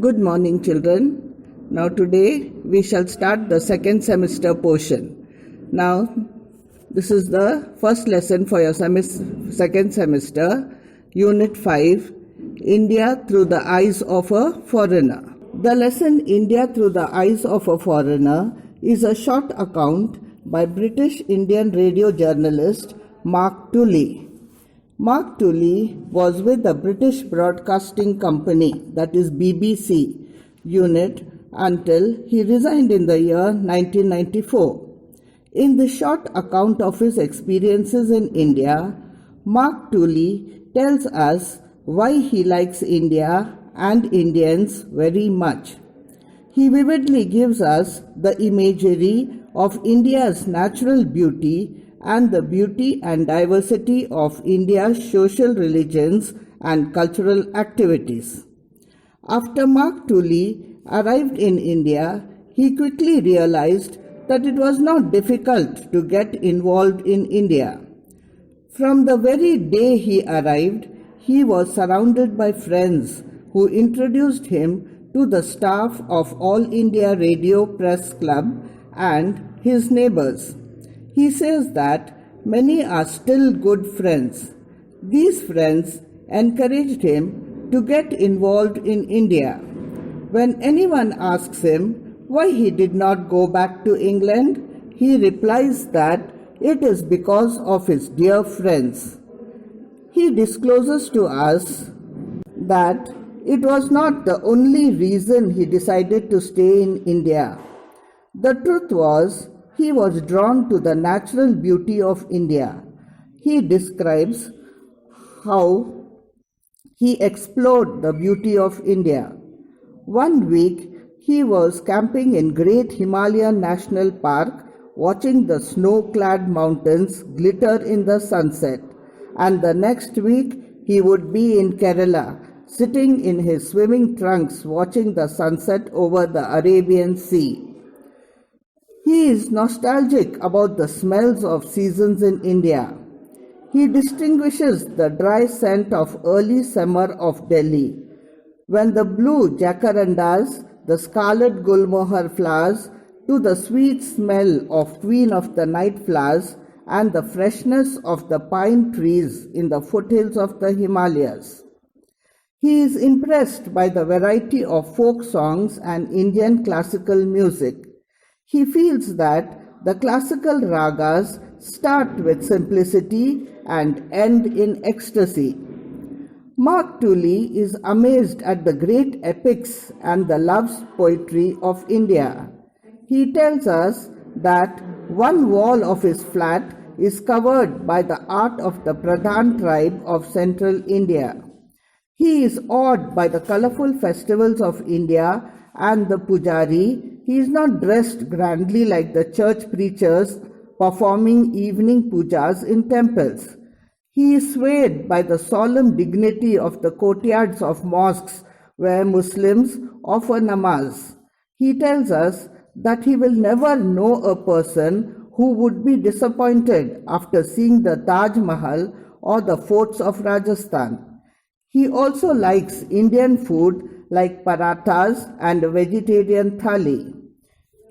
Good morning, children. Now today we shall start the second semester portion. Now this is the first lesson for your second semester, Unit 5, India through the eyes of a foreigner. The lesson India through the eyes of a foreigner is a short account by British Indian radio journalist Mark Tully. Mark Tully was with the British Broadcasting Company, that is BBC, unit until he resigned in the year 1994. In the short account of his experiences in India, Mark Tully tells us why he likes India and Indians very much. He vividly gives us the imagery of India's natural beauty and the beauty and diversity of India's social religions and cultural activities. After Mark Tully arrived in India, he quickly realized that it was not difficult to get involved in India. From the very day he arrived, he was surrounded by friends who introduced him to the staff of All India Radio Press Club and his neighbors. He says that many are still good friends. These friends encouraged him to get involved in India. When anyone asks him why he did not go back to England, he replies that it is because of his dear friends. He discloses to us that it was not the only reason he decided to stay in India. The truth was, he was drawn to the natural beauty of India. He describes how he explored the beauty of India. One week, he was camping in Great Himalayan National Park, watching the snow-clad mountains glitter in the sunset. And the next week, he would be in Kerala, sitting in his swimming trunks, watching the sunset over the Arabian Sea. He is nostalgic about the smells of seasons in India. He distinguishes the dry scent of early summer of Delhi, when the blue jacarandas, the scarlet gulmohar flowers, to the sweet smell of Queen of the Night flowers and the freshness of the pine trees in the foothills of the Himalayas. He is impressed by the variety of folk songs and Indian classical music. He feels that the classical ragas start with simplicity and end in ecstasy. Mark Tully is amazed at the great epics and the love poetry of India. He tells us that one wall of his flat is covered by the art of the Pradhan tribe of central India. He is awed by the colorful festivals of India and the pujari. He is not dressed grandly like the church preachers performing evening pujas in temples. He is swayed by the solemn dignity of the courtyards of mosques where Muslims offer namaz. He tells us that he will never know a person who would be disappointed after seeing the Taj Mahal or the forts of Rajasthan. He also likes Indian food like parathas and a vegetarian thali.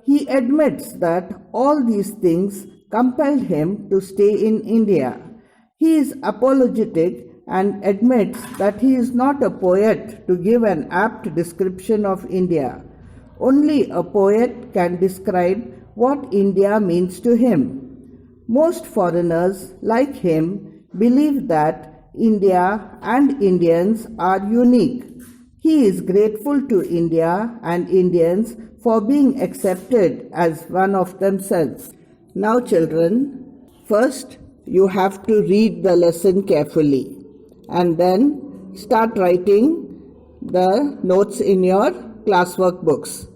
He admits that all these things compelled him to stay in India. He is apologetic and admits that he is not a poet to give an apt description of India. Only a poet can describe what India means to him. Most foreigners, like him, believe that India and Indians are unique. He is grateful to India and Indians for being accepted as one of themselves. Now, children, first you have to read the lesson carefully and then start writing the notes in your classwork books.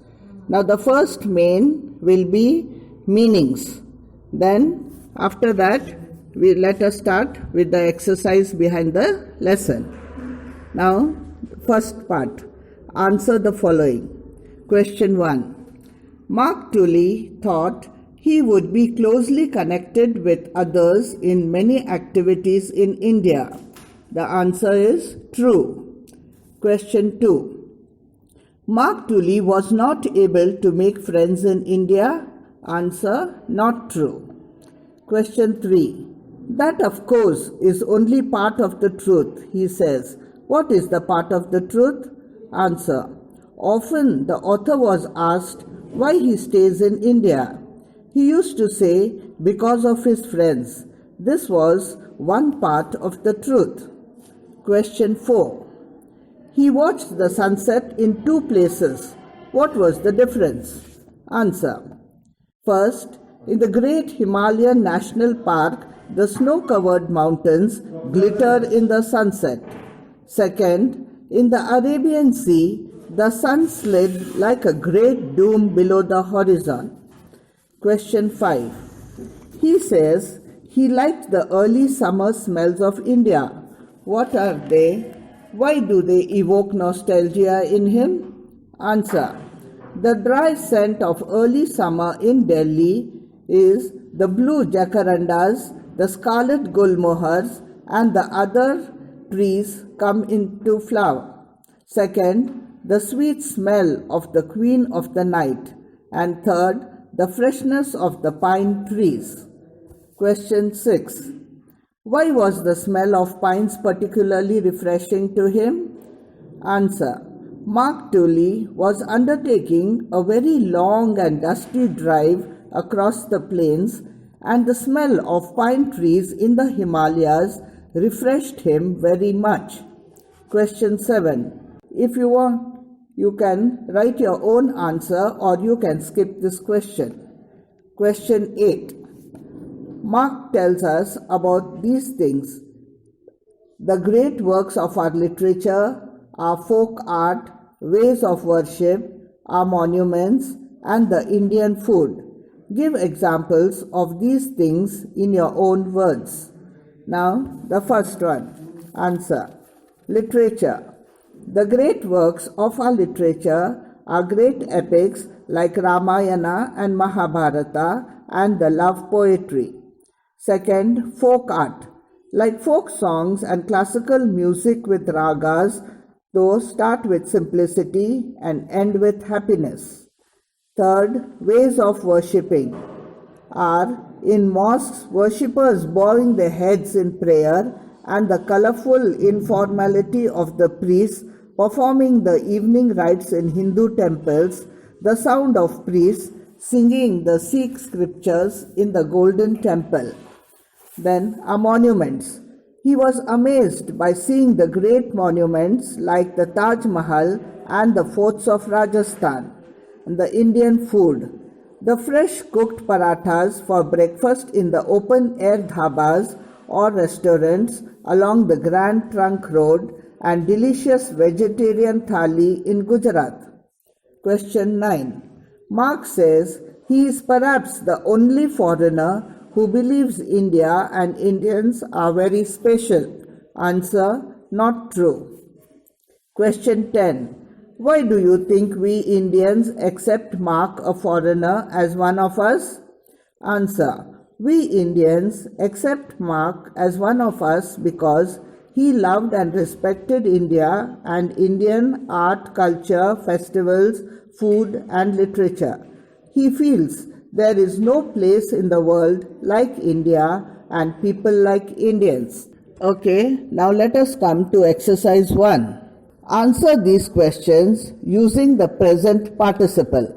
Now, the first main will be meanings. Then, after that, let us start with the exercise behind the lesson. Now, first part, answer the following. Question 1. Mark Tully thought he would be closely connected with others in many activities in India. The answer is true. Question 2. Mark Tully was not able to make friends in India. Answer, not true. Question 3. That, of course, is only part of the truth, he says. What is the part of the truth? Answer. Often the author was asked why he stays in India. He used to say, because of his friends. This was one part of the truth. Question 4. He watched the sunset in two places. What was the difference? Answer. First, in the great Himalayan National Park, the snow-covered mountains glitter in the sunset. Second, in the Arabian Sea, the sun slid like a great dome below the horizon. Question 5. He says he liked the early summer smells of India. What are they? Why do they evoke nostalgia in him? Answer. The dry scent of early summer in Delhi is the blue jacarandas, the scarlet gulmohars, and the other trees come into flower. Second, the sweet smell of the queen of the night. And third, the freshness of the pine trees. Question 6. Why was the smell of pines particularly refreshing to him? Answer. Mark Tully was undertaking a very long and dusty drive across the plains, and the smell of pine trees in the Himalayas refreshed him very much. Question 7. If you want, you can write your own answer or you can skip this question. Question 8. Mark tells us about these things: the great works of our literature, our folk art, ways of worship, our monuments, and the Indian food. Give examples of these things in your own words. Now, the first one. Answer. Literature. The great works of our literature are great epics like Ramayana and Mahabharata and the love poetry. Second, folk art. Like folk songs and classical music with ragas, those start with simplicity and end with happiness. Third, ways of worshipping are in mosques, worshippers bowing their heads in prayer and the colorful informality of the priests performing the evening rites in Hindu temples, the sound of priests singing the Sikh scriptures in the Golden Temple. Then our monuments. He was amazed by seeing the great monuments like the Taj Mahal and the forts of Rajasthan. And the Indian food. The fresh cooked parathas for breakfast in the open air dhabas or restaurants along the Grand Trunk Road and delicious vegetarian thali in Gujarat. Question 9. Mark says he is perhaps the only foreigner who believes India and Indians are very special. Answer, not true. Question 10. Why do you think we Indians accept Mark, a foreigner, as one of us? Answer. We Indians accept Mark as one of us because he loved and respected India and Indian art, culture, festivals, food, and literature. He feels there is no place in the world like India and people like Indians. Okay, now let us come to exercise 1. Answer these questions using the present participle.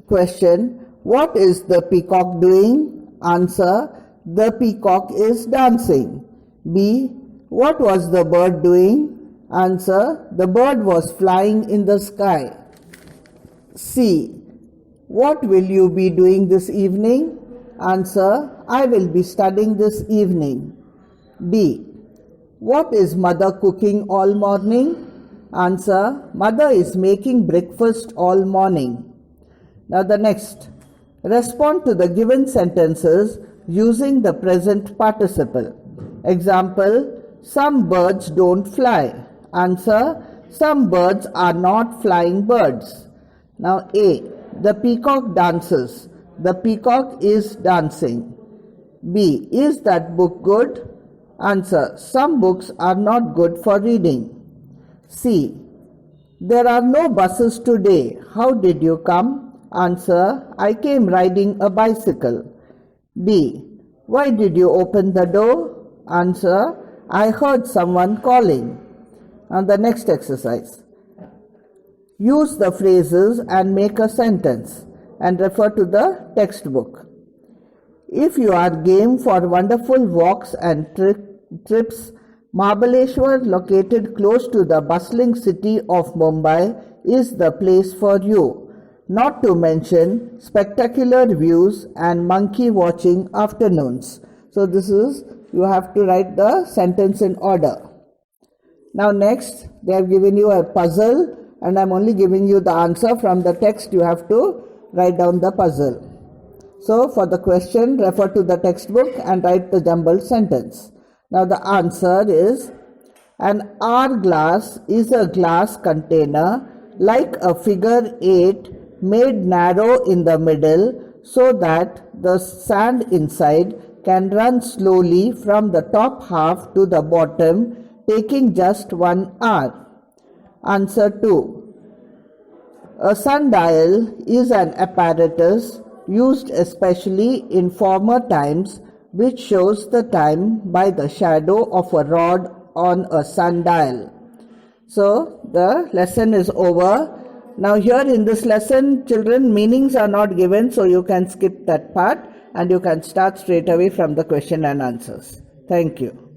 Question: what is the peacock doing? Answer: the peacock is dancing. B. What was the bird doing? Answer: the bird was flying in the sky. C. What will you be doing this evening? Answer: I will be studying this evening. D. What is mother cooking all morning? Answer: mother is making breakfast all morning. Now the next. Respond to the given sentences using the present participle. Example: some birds don't fly. Answer: some birds are not flying birds. Now A. The peacock dances. The peacock is dancing. B. Is that book good? Answer: some books are not good for reading. C. There are no buses today. How did you come? Answer, I came riding a bicycle. B. Why did you open the door? Answer, I heard someone calling. And the next exercise. Use the phrases and make a sentence and refer to the textbook. If you are game for wonderful walks and trips, Mahabaleshwar, located close to the bustling city of Mumbai, is the place for you, not to mention spectacular views and monkey watching afternoons. So this is, you have to write the sentence in order. Now next, they have given you a puzzle and I am only giving you the answer from the text. You have to write down the puzzle. So for the question, refer to the textbook and write the jumbled sentence. Now the answer is, an hourglass is a glass container like a figure 8 made narrow in the middle so that the sand inside can run slowly from the top half to the bottom, taking just 1 hour. Answer 2. A sundial is an apparatus used especially in former times which shows the time by the shadow of a rod on a sundial. So the lesson is over. Now here in this lesson, children, meanings are not given, so you can skip that part and you can start straight away from the question and answers. Thank you.